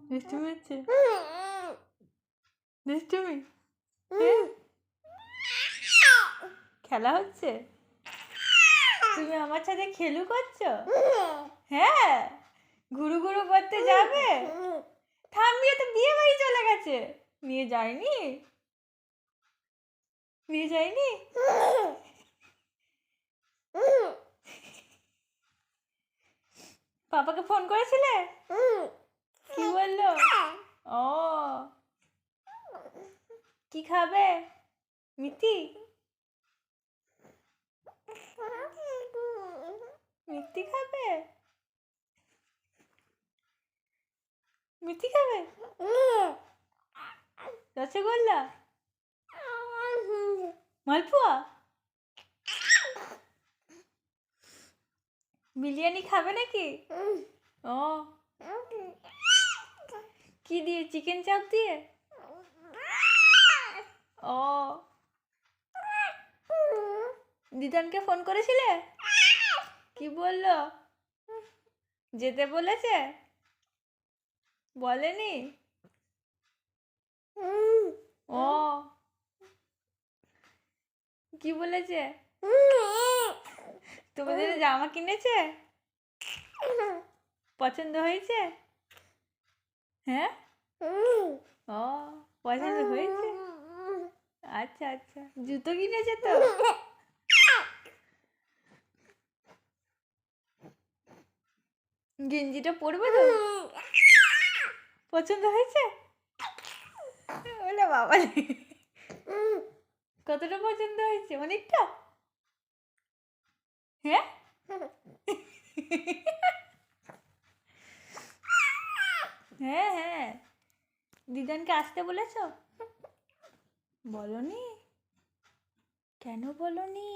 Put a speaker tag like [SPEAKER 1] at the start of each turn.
[SPEAKER 1] দুষ্টুমি হচ্ছে? দুষ্টুমি? খেলা হচ্ছে? তুমি আমার সাথে খেলু করছো? হ্যাঁ, ঘুরু ঘুরু করতে যাবে? থামিয়ে তো বিয়ে বাড়ি চলে গেছে। নিয়ে যায়নি? নিয়ে যায়নি? পাপাকে ফোন করেছিলে? কি বললো? ও, কি খাবে? মিষ্টি? মিষ্টি খাবে? মিষ্টি খাবে? রসগোল্লা? মালপোয়া? বিরিয়ানি খাবে নাকি? ও, কি দিয়ে? চিকেন চাপ দিয়ে? ও, দিদানকে ফোন করেছিলে? কি বললো? যেতে বলেছে? বলেনি? ও, কি বলেছে? তোমাদের জামা কিনেছে? পছন্দ হয়েছে? হ্যাঁ, ও, পছন্দ হয়েছে? আচ্ছা আচ্ছা, জুতো কিনেছে তো? গেঞ্জিটা পরবে তো? পছন্দ হয়েছে? বলে বাবা, কতটা পছন্দ হয়েছে? অনেকটা? হ্যাঁ, হ্যাঁ হ্যাঁ, দিদানকে আসতে বলেছো? বলনি? কেন বলনি?